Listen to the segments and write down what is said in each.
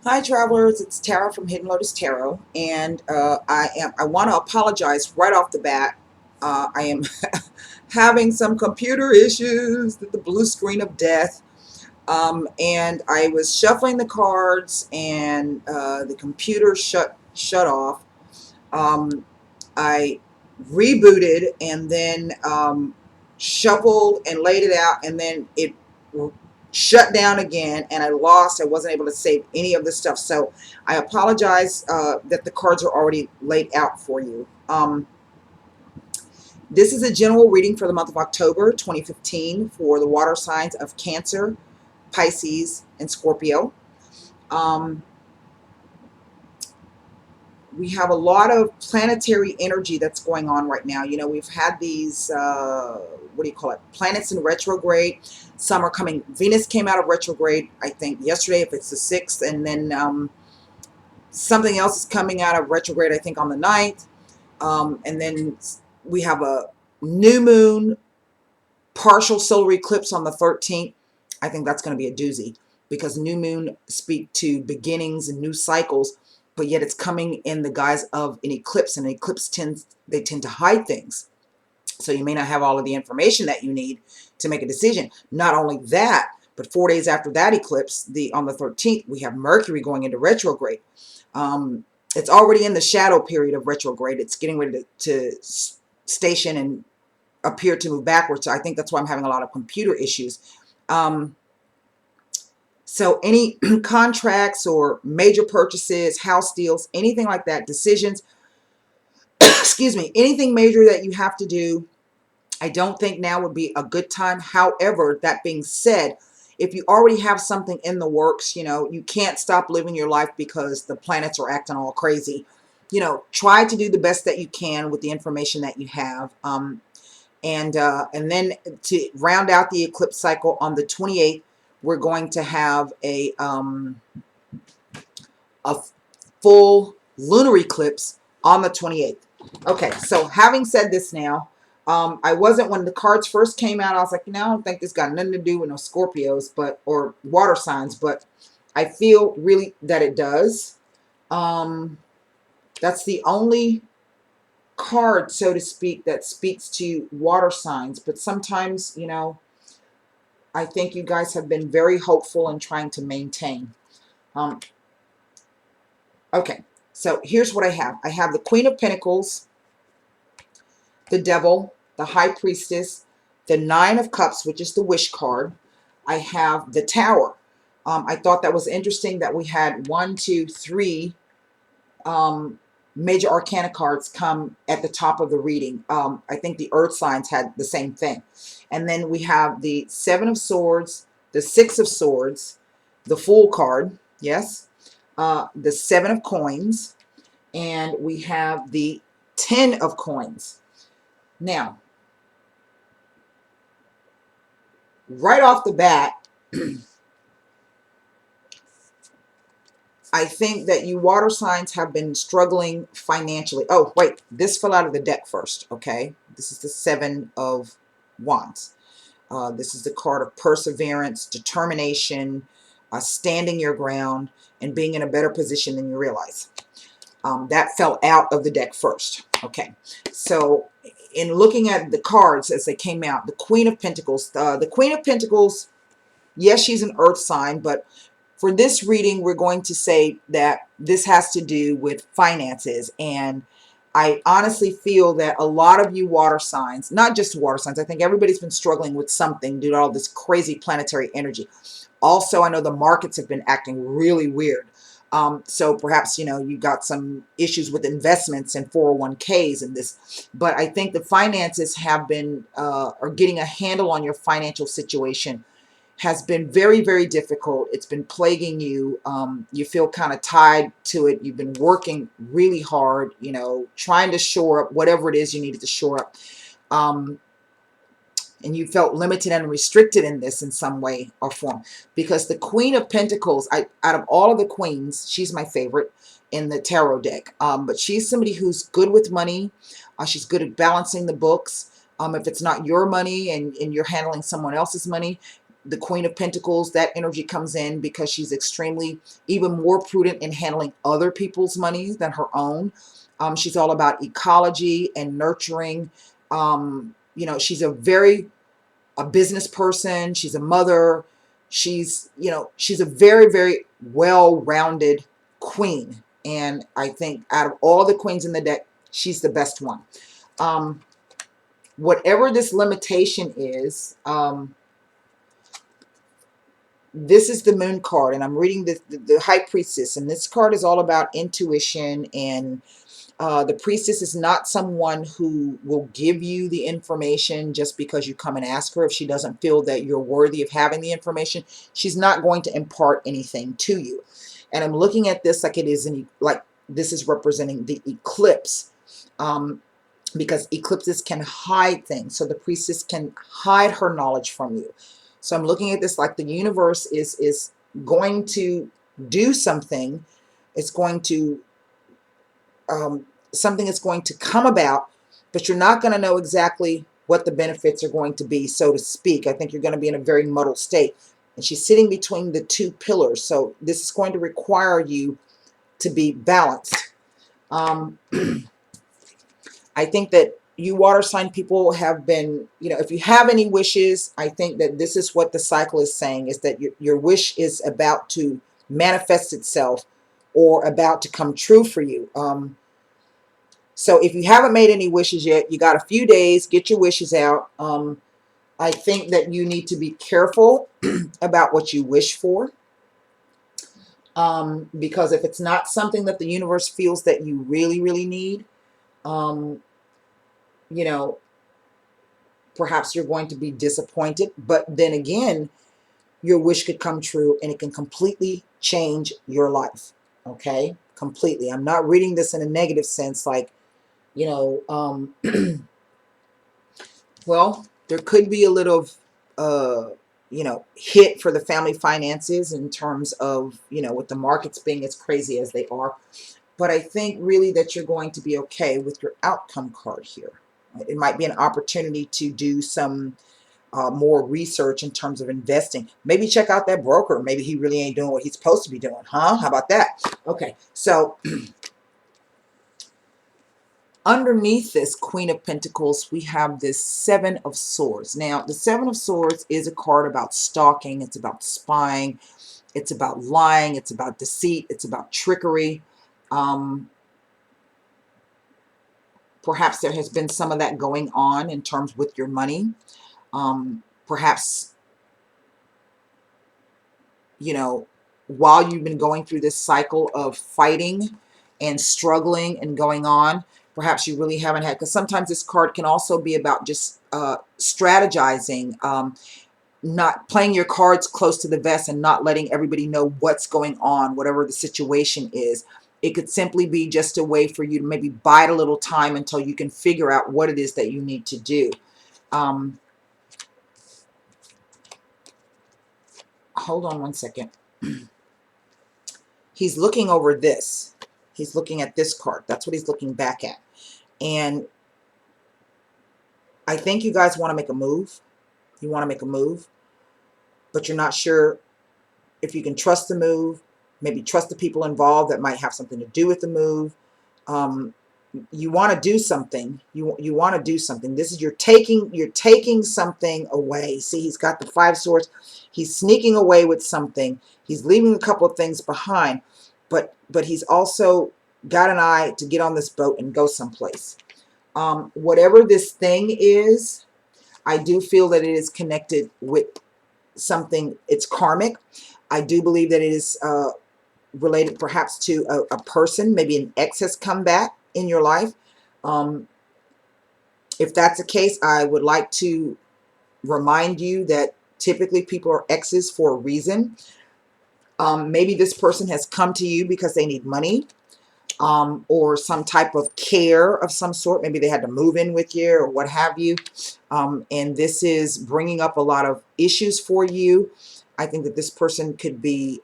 Hi travelers, it's Tara from Hidden Lotus Tarot, and I want to apologize right off the bat. I am having some computer issues with the blue screen of death, and I was shuffling the cards, and the computer shut off. Um, I rebooted and then shuffled and laid it out, and then it shut down again, and I wasn't able to save any of the stuff. So I apologize that the cards are already laid out for you. This is a general reading for the month of October 2015 for the water signs of Cancer, Pisces, and Scorpio. We have a lot of planetary energy that's going on right now. You know, we've had these, what do you call it, planets in retrograde. Some are coming, Venus came out of retrograde, I think, yesterday, if it's the 6th, and then something else is coming out of retrograde, I think, on the 9th. And then we have a new moon, partial solar eclipse on the 13th. I think that's going to be a doozy because new moon speak to beginnings and new cycles, but yet it's coming in the guise of an eclipse, and an eclipse tend to hide things. So you may not have all of the information that you need to make a decision. Not only that, but 4 days after that eclipse, on the 13th, we have Mercury going into retrograde. It's already in the shadow period of retrograde. It's getting ready to station and appear to move backwards. So I think that's why I'm having a lot of computer issues. So any contracts or major purchases, house deals, anything like that, decisions, excuse me, anything major that you have to do, I don't think now would be a good time. However, that being said, if you already have something in the works, you know, you can't stop living your life because the planets are acting all crazy. You know, try to do the best that you can with the information that you have. And then to round out the eclipse cycle on the 28th, we're going to have a full lunar eclipse on the 28th. Okay, so having said this now, I wasn't, when the cards first came out, I was like, no, I don't think this got nothing to do with no Scorpios, or water signs, but I feel really that it does. That's the only card, so to speak, that speaks to water signs. But sometimes, you know, I think you guys have been very hopeful in trying to maintain. Okay, so here's what I have. I have the Queen of Pentacles, the Devil, the High Priestess, the Nine of Cups, which is the Wish card. I have the Tower. I thought that was interesting that we had 1, 2, 3 major arcana cards come at the top of the reading. I think the earth signs had the same thing. And then we have the Seven of Swords, the Six of Swords, the Fool card, yes, the Seven of Coins, and we have the 10 of Coins. Now, right off the bat, I think that you water signs have been struggling financially. Oh, wait, this fell out of the deck first, okay? This is the Seven of Wands. This is the card of perseverance, determination, standing your ground, and being in a better position than you realize. That fell out of the deck first. Okay, so in looking at the cards as they came out, the Queen of Pentacles. The Queen of Pentacles, yes, she's an earth sign, but for this reading, we're going to say that this has to do with finances. And I honestly feel that a lot of you water signs, not just water signs, I think everybody's been struggling with something due to all this crazy planetary energy. Also, I know the markets have been acting really weird. So perhaps, you know, you got some issues with investments and 401ks and this, but I think the finances have been, or getting a handle on your financial situation has been very, very difficult. It's been plaguing you. You feel kind of tied to it. You've been working really hard, you know, trying to shore up whatever it is you needed to shore up. And you felt limited and restricted in this in some way or form. Because the Queen of Pentacles, out of all of the queens, she's my favorite in the tarot deck. But she's somebody who's good with money. She's good at balancing the books. If it's not your money and you're handling someone else's money, the Queen of Pentacles, that energy comes in because she's extremely, even more prudent in handling other people's money than her own. She's all about ecology and nurturing. You know, she's a business person. She's a mother. She's, you know, she's a very, very well-rounded queen. And I think out of all the queens in the deck, she's the best one. Whatever this limitation is, this is the Moon card, and I'm reading the High Priestess, and this card is all about intuition, and the Priestess is not someone who will give you the information just because you come and ask her. If she doesn't feel that you're worthy of having the information, she's not going to impart anything to you. And I'm looking at this like it is like this is representing the eclipse, because eclipses can hide things. So the Priestess can hide her knowledge from you. So I'm looking at this like the universe is going to do something. It's going to, something is going to come about, but you're not going to know exactly what the benefits are going to be, so to speak. I think you're going to be in a very muddled state. And she's sitting between the two pillars. So this is going to require you to be balanced. I think that you water sign people have been, you know, if you have any wishes, I think that this is what the cycle is saying, is that your wish is about to manifest itself or about to come true for you. So if you haven't made any wishes yet, you got a few days, get your wishes out. I think that you need to be careful about what you wish for. Because if it's not something that the universe feels that you really, really need, you know, perhaps you're going to be disappointed. But then again, your wish could come true and it can completely change your life. Okay? Completely. I'm not reading this in a negative sense, like, you know, well, there could be a little, you know, hit for the family finances in terms of, you know, with the markets being as crazy as they are. But I think really that you're going to be okay with your outcome card here. It might be an opportunity to do some more research in terms of investing. Maybe check out that broker. Maybe he really ain't doing what he's supposed to be doing. Huh? How about that? Okay, so underneath this Queen of Pentacles, we have this Seven of Swords. Now, the Seven of Swords is a card about stalking. It's about spying. It's about lying. It's about deceit. It's about trickery. Perhaps there has been some of that going on in terms with your money. Perhaps, you know, while you've been going through this cycle of fighting and struggling and going on, perhaps you really haven't had, because sometimes this card can also be about just strategizing, not playing your cards close to the vest and not letting everybody know what's going on, whatever the situation is. It could simply be just a way for you to maybe bide a little time until you can figure out what it is that you need to do. Hold on one second. He's looking over this. He's looking at this card. That's what he's looking back at. And I think you guys want to make a move. You want to make a move, but you're not sure if you can trust the move, maybe trust the people involved that might have something to do with the move. You want to do something. You want to do something. This is you're taking something away. See, he's got the Five Swords. He's sneaking away with something. He's leaving a couple of things behind, but he's also got an eye to get on this boat and go someplace. Whatever this thing is, I do feel that it is connected with something. It's karmic. I do believe that it is related perhaps to a person. Maybe an ex has come back in your life. If that's the case, I would like to remind you that typically people are exes for a reason. Maybe this person has come to you because they need money, or some type of care of some sort. Maybe they had to move in with you or what have you. And this is bringing up a lot of issues for you. I think that this person could be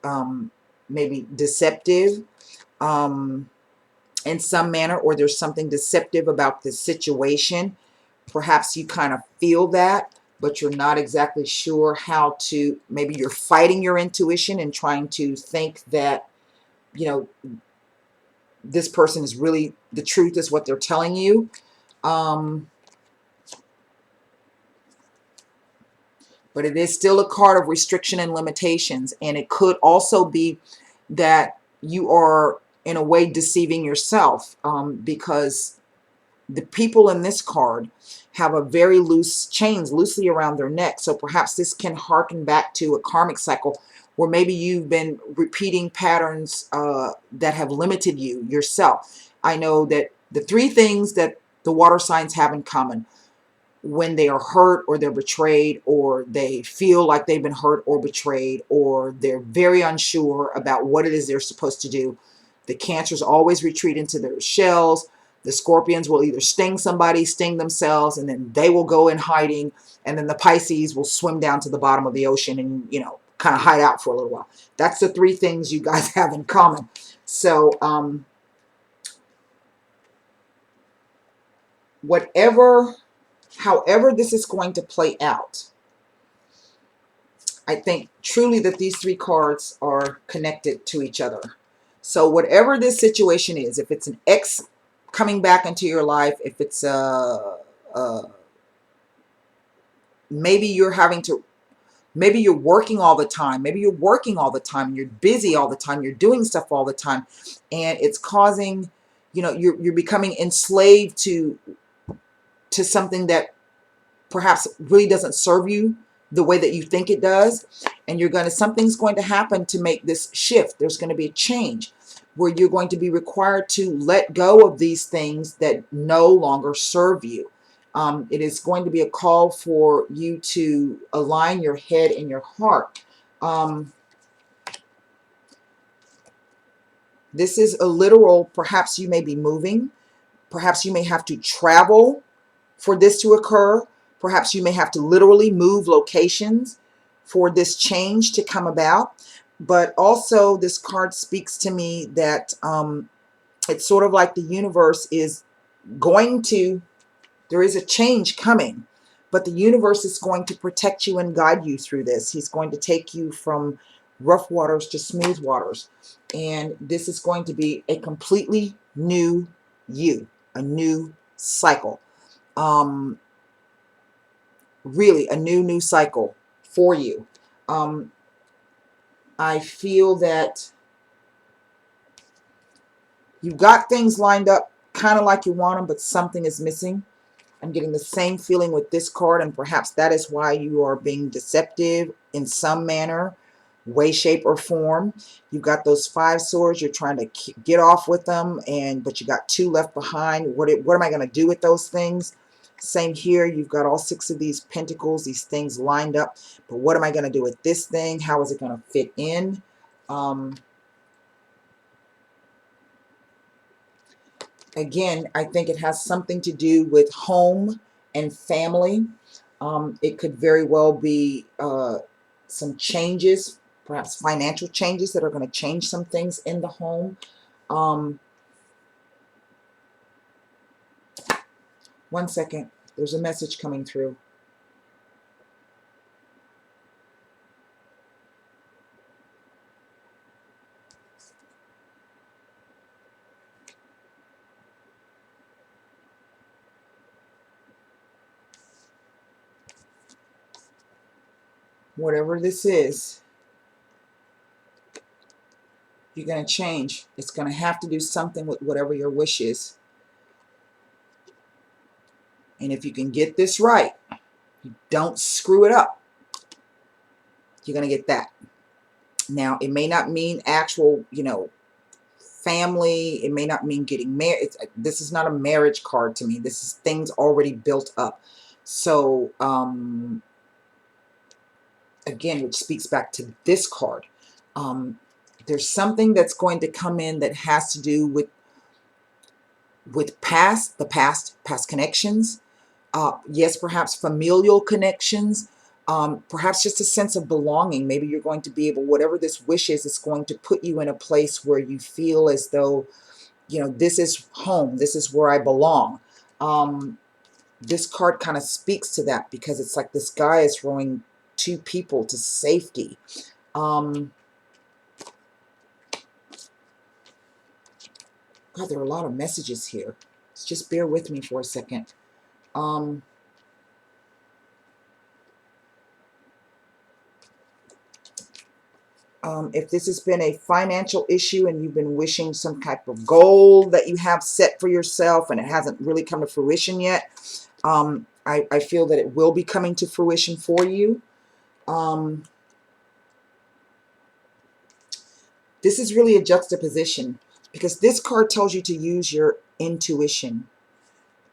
maybe deceptive in some manner, or there's something deceptive about the situation. Perhaps you kind of feel that, but you're not exactly sure how to, maybe you're fighting your intuition and trying to think that, you know, this person is really, the truth is what they're telling you. But it is still a card of restriction and limitations. And it could also be that you are, in a way, deceiving yourself, because the people in this card have a very loose chains loosely around their neck. So perhaps this can harken back to a karmic cycle where maybe you've been repeating patterns that have limited you yourself. I know that the three things that the water signs have in common: when they are hurt or they're betrayed, or they feel like they've been hurt or betrayed, or they're very unsure about what it is they're supposed to do. The Cancers always retreat into their shells. The Scorpions will either sting somebody, sting themselves, and then they will go in hiding. And then the Pisces will swim down to the bottom of the ocean and, you know, kind of hide out for a little while. That's the three things you guys have in common. So, however this is going to play out, I think truly that these three cards are connected to each other. So whatever this situation is, if it's an ex coming back into your life, if it's maybe you're having to, maybe you're working all the time, maybe you're working all the time, you're busy all the time, you're doing stuff all the time, and it's causing, you know, you're becoming enslaved to something that perhaps really doesn't serve you the way that you think it does. And you're going to, something's going to happen to make this shift. There's going to be a change where you're going to be required to let go of these things that no longer serve you. It is going to be a call for you to align your head and your heart. This is a literal, perhaps you may be moving, perhaps you may have to travel for this to occur. Perhaps you may have to literally move locations for this change to come about. But also this card speaks to me that it's sort of like the universe is going to, there is a change coming, but the universe is going to protect you and guide you through this. He's going to take you from rough waters to smooth waters. And this is going to be a completely new you, a new cycle. Really a new cycle for you. I feel that you've got things lined up kind of like you want them, but something is missing. I'm getting the same feeling with this card, and perhaps that is why you are being deceptive in some manner, way, shape, or form. You've got those 5 swords. You're trying to get off with them, but you got 2 left behind. What am I going to do with those things? Same here. You've got all 6 of these pentacles, these things lined up. But what am I going to do with this thing? How is it going to fit in? Again, I think it has something to do with home and family. It could very well be some changes, perhaps financial changes that are going to change some things in the home. One second. There's a message coming through. Whatever this is, you're going to change. It's going to have to do something with whatever your wish is. And if you can get this right, you don't screw it up, you're going to get that. Now, it may not mean actual, you know, family. It may not mean getting married. This is not a marriage card to me. This is things already built up. So, again, which speaks back to this card. There's something that's going to come in that has to do with past connections. Yes, perhaps familial connections. Perhaps just a sense of belonging. Maybe you're going to be able, whatever this wish is going to put you in a place where you feel as though, you know, this is home. This is where I belong. this card kind of speaks to that, because it's like this guy is rowing two people to safety. God, there are a lot of messages here. Just bear with me for a second. If this has been a financial issue and you've been wishing some type of goal that you have set for yourself and it hasn't really come to fruition yet, I feel that it will be coming to fruition for you. This is really a juxtaposition, because this card tells you to use your intuition.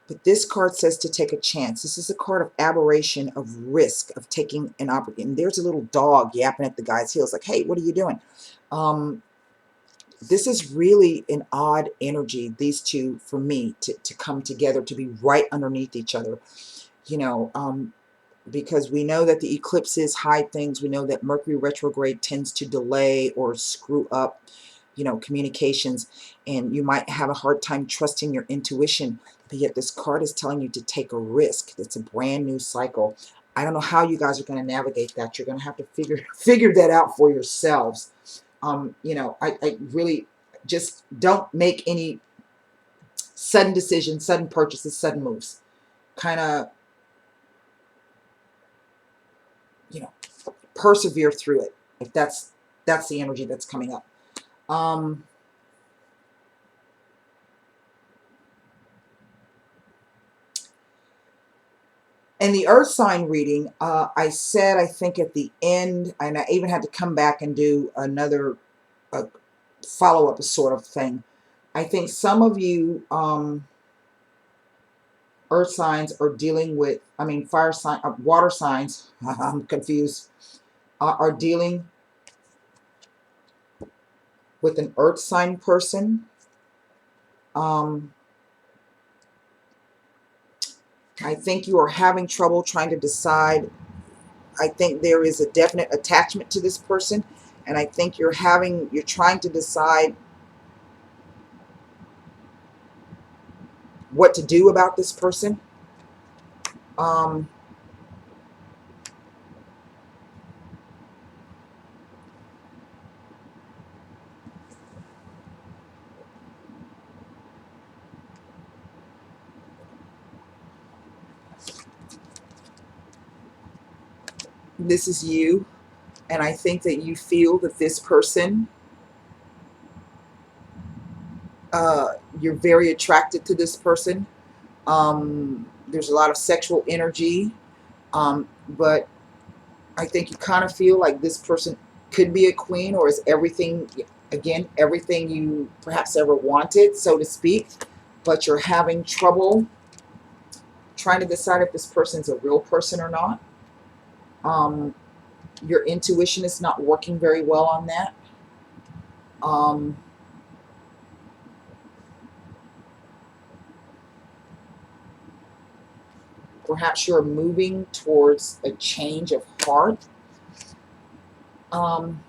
But this card says to take a chance. This is a card of aberration, of risk, of taking an opportunity. And there's a little dog yapping at the guy's heels like, hey, what are you doing? This is really an odd energy, these two, for me, to come together, to be right underneath each other. You know, because we know that the eclipses hide things. We know that Mercury retrograde tends to delay or screw up, you know, communications, and you might have a hard time trusting your intuition, but yet this card is telling you to take a risk. It's a brand new cycle. I don't know how you guys are going to navigate that. You're going to have to figure that out for yourselves. You know, I really just don't make any sudden decisions, sudden purchases, sudden moves. Kind of, you know, persevere through it, if that's the energy that's coming up. In the earth sign reading, I said, I think at the end, and I even had to come back and do another follow-up sort of thing. I think some of you earth signs are dealing with, I mean, fire sign, water signs, I'm confused, are dealing with an earth sign person. I think you are having trouble trying to decide. I think there is a definite attachment to this person, and I think you're trying to decide what to do about this person. This is you, and I think that you feel that this person, you're very attracted to this person. There's a lot of sexual energy, but I think you kind of feel like this person could be a queen, or is everything, again, everything you perhaps ever wanted, so to speak, but you're having trouble trying to decide if this person's a real person or not. Your intuition is not working very well on that. Perhaps you're moving towards a change of heart. Hang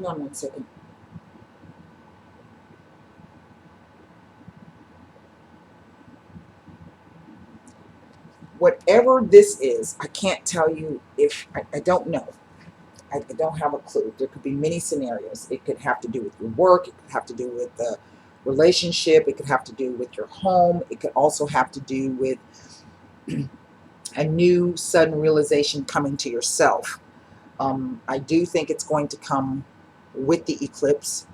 on one second. Whatever this is, I can't tell you if, I don't know. I don't have a clue. There could be many scenarios. It could have to do with your work. It could have to do with the relationship. It could have to do with your home. It could also have to do with a new sudden realization coming to yourself. I do think it's going to come with the eclipse.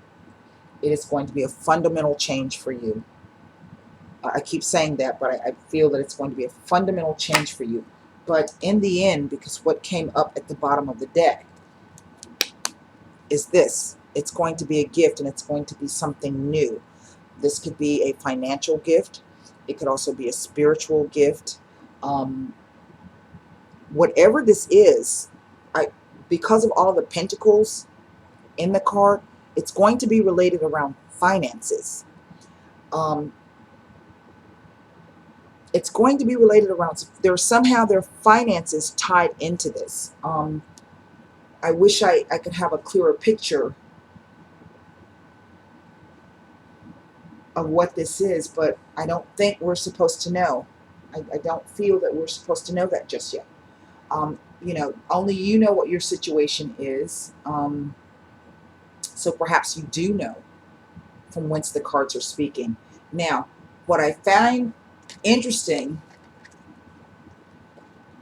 It is going to be a fundamental change for you. I keep saying that, but I feel that it's going to be a fundamental change for you. But in the end, because what came up at the bottom of the deck is this. It's going to be a gift, and it's going to be something new. This could be a financial gift. It could also be a spiritual gift. Whatever this is, because of all the pentacles in the card, it's going to be related around finances. It's going to be related around, somehow their finances tied into this. I wish I could have a clearer picture of what this is, but I don't think we're supposed to know. I don't feel that we're supposed to know that just yet. You know, only you know what your situation is. So perhaps you do know from whence the cards are speaking. Now, what I find interesting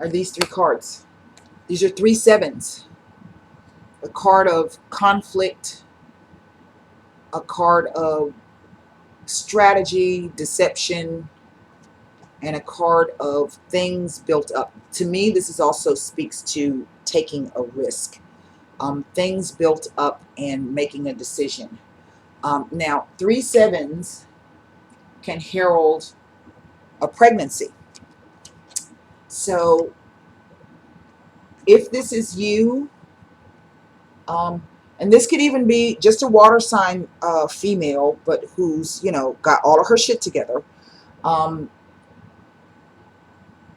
are these three cards. These are 3 sevens. A card of conflict, a card of strategy, deception, and a card of things built up. To me, this is also speaks to taking a risk. Things built up and making a decision. Now, 3 sevens can herald a pregnancy. So if this is you, and this could even be just a water sign female, but who's, you know, got all of her shit together. Um,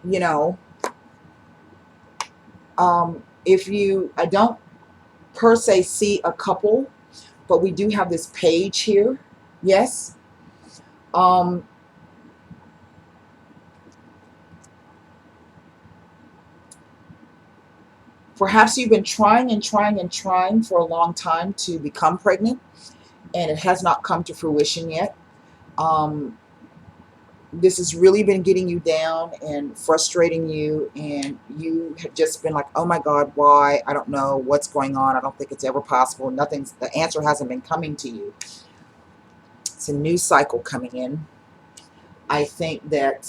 you know, if you, I don't per se see a couple, but we do have this page here. Yes. Um, Perhaps you've been trying and trying and trying for a long time to become pregnant, and it has not come to fruition yet. Um, this has really been getting you down and frustrating you, and you have just been like, oh my God, why? I don't know what's going on. I don't think it's ever possible. Nothing's, the answer hasn't been coming to you. It's a new cycle coming in. I think that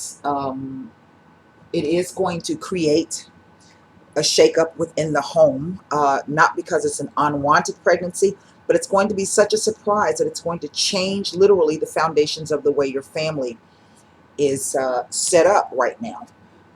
it is going to create a shakeup within the home, not because it's an unwanted pregnancy, but it's going to be such a surprise that it's going to change literally the foundations of the way your family is set up right now.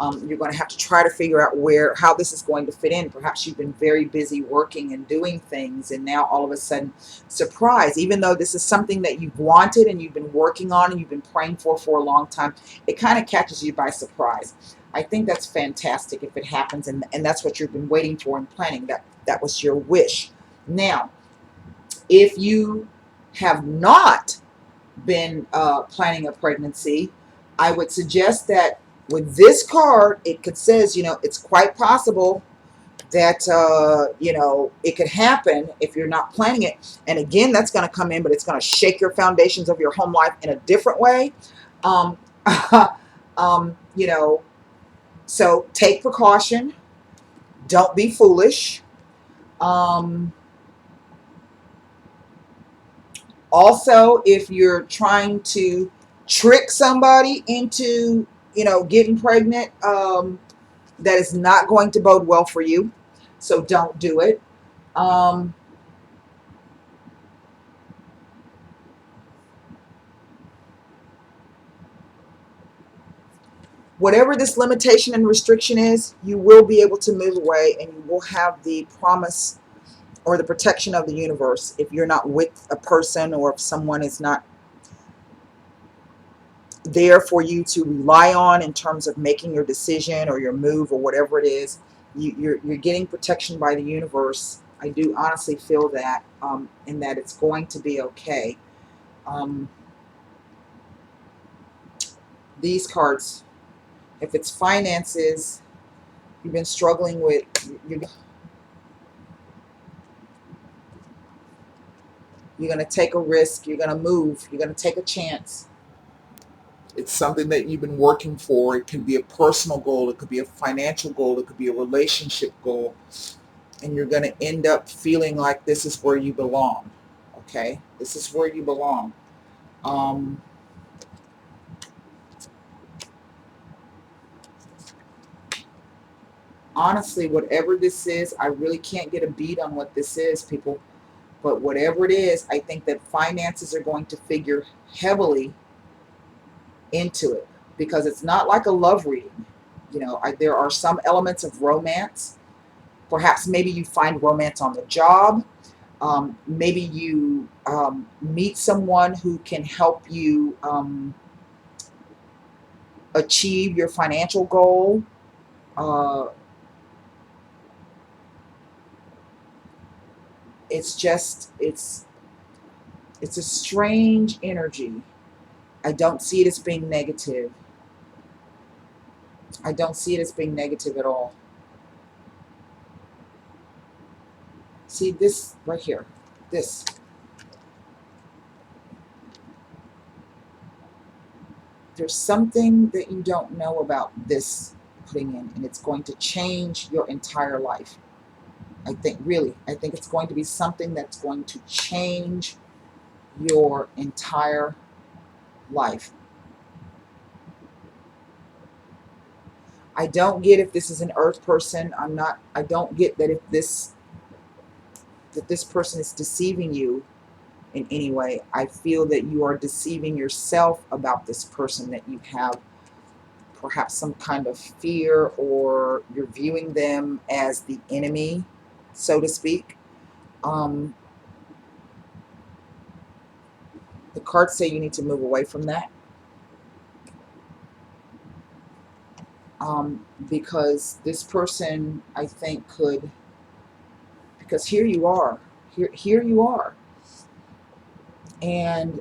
You're going to have to try to figure out how this is going to fit in. Perhaps you've been very busy working and doing things, and now all of a sudden, surprise, even though this is something that you've wanted and you've been working on and you've been praying for a long time, it kind of catches you by surprise. I think that's fantastic if it happens, and that's what you've been waiting for and planning. That was your wish. Now, if you have not been planning a pregnancy, I would suggest that with this card, it could says, you know, it's quite possible that, you know, it could happen if you're not planning it. And again, that's going to come in, but it's going to shake your foundations of your home life in a different way. Um, you know, so take precaution. Don't be foolish. Um, Also, if you're trying to trick somebody into, you know, getting pregnant, that is not going to bode well for you. So don't do it. Um, Whatever this limitation and restriction is, you will be able to move away, and you will have the promise or the protection of the universe if you're not with a person, or if someone is not there for you to rely on in terms of making your decision or your move or whatever it is. You're getting protection by the universe. I do honestly feel that, and that it's going to be okay. Um, these cards, if it's finances you've been struggling with, you're going to take a risk, you're going to move, you're going to take a chance. It's something that you've been working for. It could be a personal goal, it could be a financial goal, it could be a relationship goal, and you're going to end up feeling like this is where you belong. Okay, this is where you belong. Um, Honestly, whatever this is, I really can't get a beat on what this is, people. But whatever it is, I think that finances are going to figure heavily into it, because it's not like a love reading. You know, there are some elements of romance. Perhaps maybe you find romance on the job. Maybe you meet someone who can help you achieve your financial goal. Uh, it's just, it's a strange energy. I don't see it as being negative. I don't see it as being negative at all. See this right here, this. There's something that you don't know about this putting in, and it's going to change your entire life. I think, really, I think it's going to be something that's going to change your entire life. I don't get if this is an earth person. I don't get that if this person is deceiving you in any way. I feel that you are deceiving yourself about this person, that you have perhaps some kind of fear, or you're viewing them as the enemy, so to speak. The cards say you need to move away from that, because this person, I think, could, because here you are, here you are, and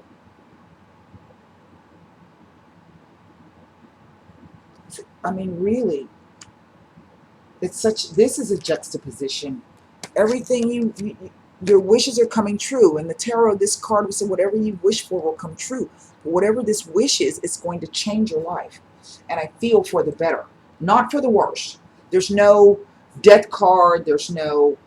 I mean, really, it's such, this is a juxtaposition. Everything your wishes are coming true. In the tarot, this card will say whatever you wish for will come true. But whatever this wish is, it's going to change your life. And I feel for the better, not for the worse. There's no death card. There's no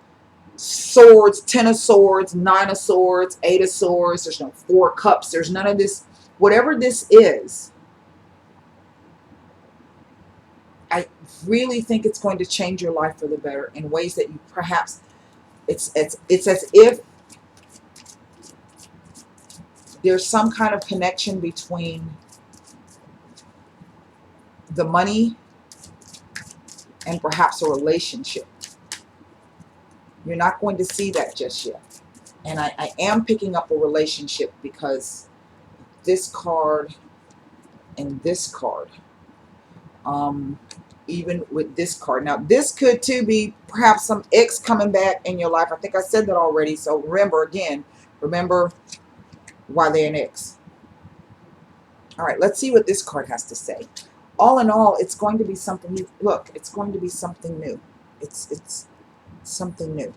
swords, 10 of swords, 9 of swords, 8 of swords. There's no 4 cups. There's none of this. Whatever this is, I really think it's going to change your life for the better in ways that you perhaps, it's as if there's some kind of connection between the money and perhaps a relationship. You're not going to see that just yet. And I am picking up a relationship, because this card and this card, even with this card. Now, this could too be perhaps some ex coming back in your life. I think I said that already. So remember, again, remember why they're an ex. All right, let's see what this card has to say. All in all, it's going to be something new. Look, it's going to be something new. It's something new.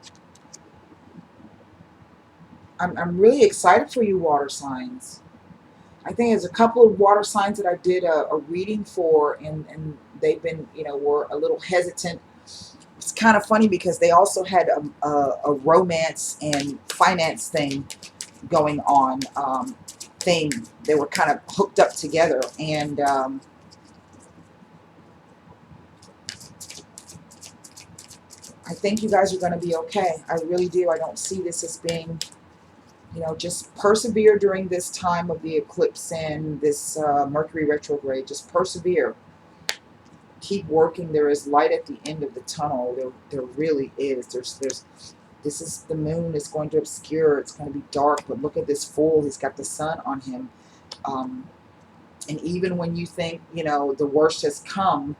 I'm really excited for you, water signs. I think there's a couple of water signs that I did a reading for, and they've been, were a little hesitant. It's kind of funny because they also had a romance and finance thing going on. They were kind of hooked up together, and I think you guys are going to be okay. I really do. I don't see this as being, just persevere during this time of the eclipse and this Mercury retrograde. Just persevere. Keep working. There is light at the end of the tunnel. There really is. This is, the moon is going to obscure. It's going to be dark, but look at this fool. He's got the sun on him. And even when you think, the worst has come,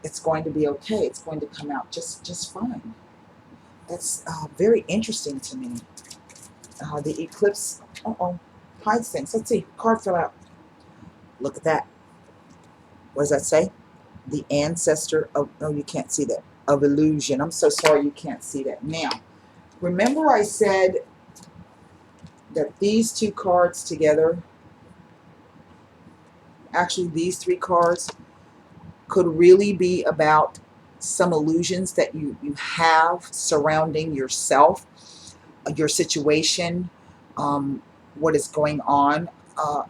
it's going to be okay. It's going to come out just fine. That's very interesting to me. The eclipse, hides things. Let's see. Card fell out. Look at that. What does that say? The ancestor of, oh, you can't see that, of illusion. I'm so sorry you can't see that. Now, remember I said that these 2 cards together, actually these 3 cards, could really be about some illusions that you have surrounding yourself, your situation, what is going on,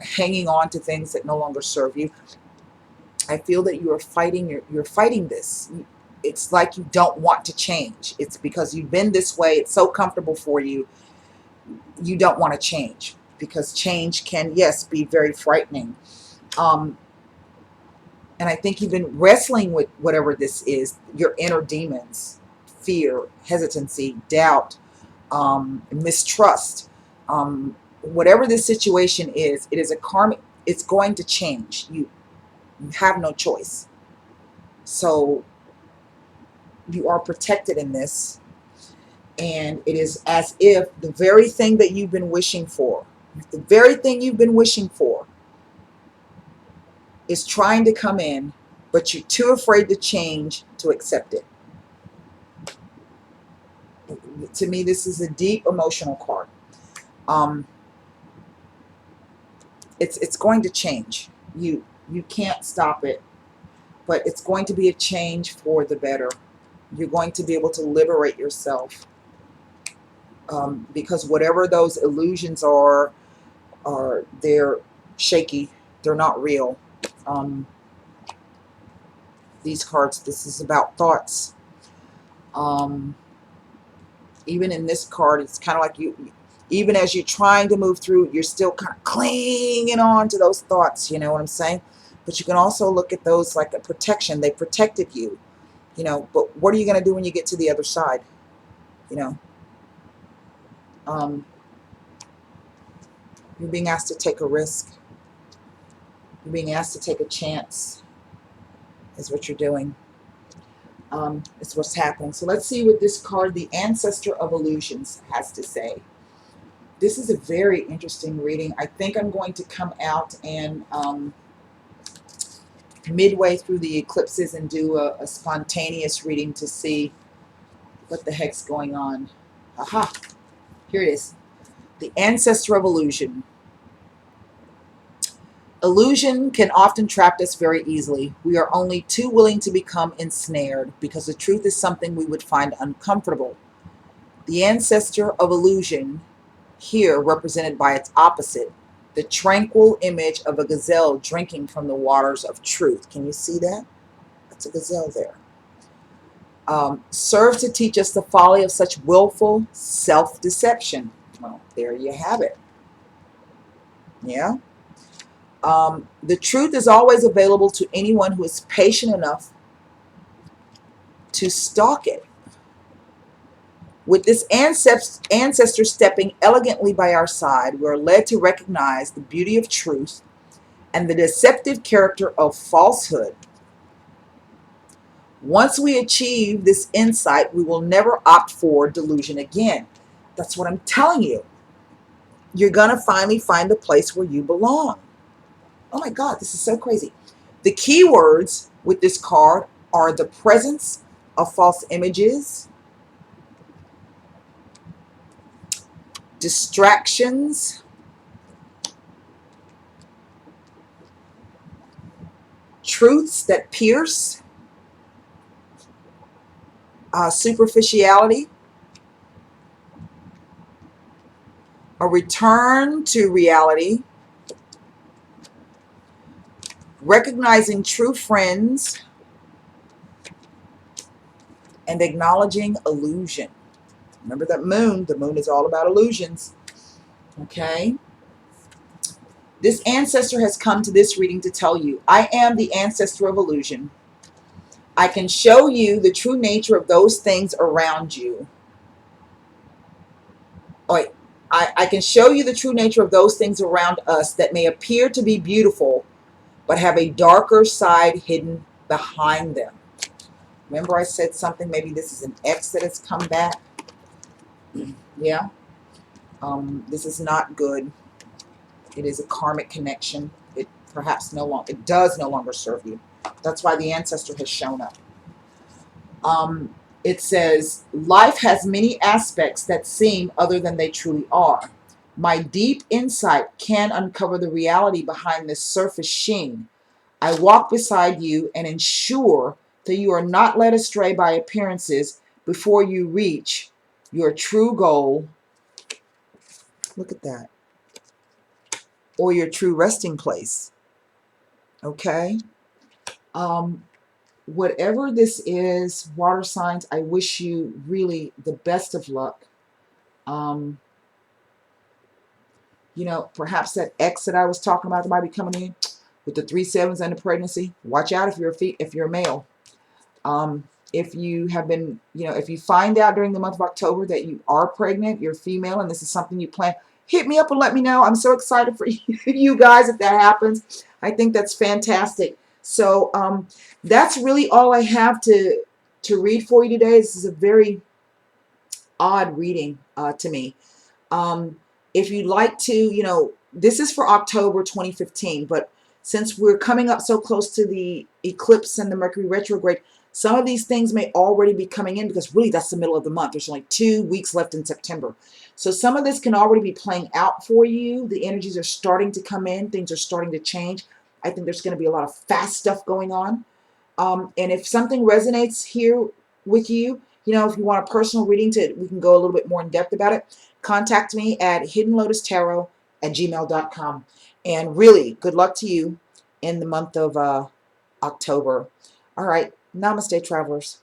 hanging on to things that no longer serve you. I feel that you are fighting, you're fighting this. It's like you don't want to change. It's because you've been this way. It's so comfortable for you. You don't want to change, because change can, yes, be very frightening. And I think you've been wrestling with whatever this is, your inner demons, fear, hesitancy, doubt, mistrust. Whatever this situation is, it is a karmic, it's going to change. You have no choice. So you are protected in this. And it is as if the very thing that you've been wishing for, the very thing you've been wishing for, is trying to come in, but you're too afraid to change to accept it. To me, this is a deep emotional card. It's going to change. You can't stop it, but it's going to be a change for the better. You're going to be able to liberate yourself, because whatever those illusions are they're shaky. They're not real. These cards, this is about thoughts. Even in this card, it's kind of like even as you're trying to move through, you're still kind of clinging on to those thoughts. You know what I'm saying? But you can also look at those like a protection. They protected you, you know. But what are you going to do when you get to the other side? You know, you're being asked to take a risk. You're being asked to take a chance, is what you're doing. Is what's happening. So let's see what this card, the Ancestor of Illusions, has to say. This is a very interesting reading. I think I'm going to come out and midway through the eclipses and do a spontaneous reading to see what the heck's going on. Aha! Here it is. The Ancestor of Illusion. Illusion can often trap us very easily. We are only too willing to become ensnared because the truth is something we would find uncomfortable. The Ancestor of Illusion, here represented by its opposite, the tranquil image of a gazelle drinking from the waters of truth. Can you see that? That's a gazelle there. Serves to teach us the folly of such willful self-deception. Well, there you have it. Yeah. The truth is always available to anyone who is patient enough to stalk it. With this ancestor stepping elegantly by our side, we are led to recognize the beauty of truth and the deceptive character of falsehood. Once we achieve this insight, we will never opt for delusion again. That's what I'm telling you. You're going to finally find the place where you belong. Oh my God, this is so crazy. The key words with this card are the presence of false images, distractions, truths that pierce, superficiality, a return to reality, recognizing true friends, and acknowledging illusion. Remember that moon. The moon is all about illusions. Okay? This ancestor has come to this reading to tell you, I am the ancestor of illusion. I can show you the true nature of those things around you. I can show you the true nature of those things around us that may appear to be beautiful, but have a darker side hidden behind them. Remember I said something, maybe this is an ex that has come back? Yeah. This is not good. It is a karmic connection. It does no longer serve you. That's why the ancestor has shown up. It says, life has many aspects that seem other than they truly are. My deep insight can uncover the reality behind this surface sheen. I walk beside you and ensure that you are not led astray by appearances before you reach your true goal. Look at that. Or your true resting place. Okay? Whatever this is, water signs, I wish you really the best of luck. You know, perhaps that ex that I was talking about that might be coming in with the 3 sevens and the pregnancy. Watch out if you're a male. If you have been, you know, if you find out during the month of October that you are pregnant, you're female, and this is something you plan, hit me up and let me know. I'm so excited for you guys if that happens. I think that's fantastic. So that's really all I have to read for you today. This is a very odd reading to me. If you'd like to, this is for October 2015, but since we're coming up so close to the eclipse and the Mercury retrograde, some of these things may already be coming in because really that's the middle of the month. There's only 2 weeks left in September. So some of this can already be playing out for you. The energies are starting to come in. Things are starting to change. I think there's going to be a lot of fast stuff going on. And if something resonates here with you, if you want a personal reading, we can go a little bit more in depth about it, contact me at HiddenLotusTarot@gmail.com. And really, good luck to you in the month of October. All right. Namaste, travelers.